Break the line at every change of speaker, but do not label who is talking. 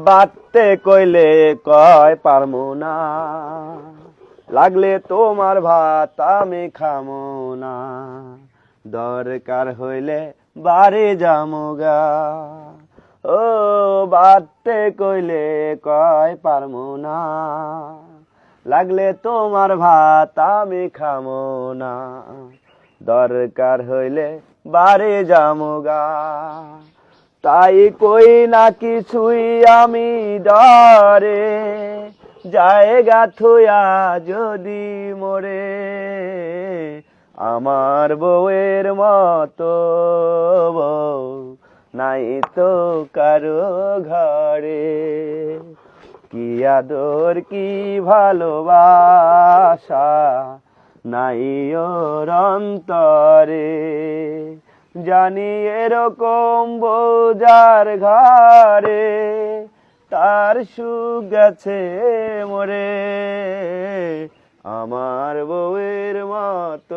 বাঁধতে কইলে কয় পারমু না, লাগলে তোমার ভাত আমি খামো না, দরকার হইলে বাড়ি যামুগা। ও বাঁধতে কইলে কয় পারমু না, লাগলে তোমার ভাত আমি খামো না, দরকার হইলে বাড়ি যামুগা। তাই কই না কিছুই আমি ডরে, জায়গা থুয়া যদি মরে, আমার বউয়ের মতো বউ নাই তো কারো ঘরে। কি আদর কি ভালোবাসা নাই ওর অন্তরে, জানি এরকম বউ যার ঘরে, তার সুখ গেছে মরে, আমার বউয়ের মতো।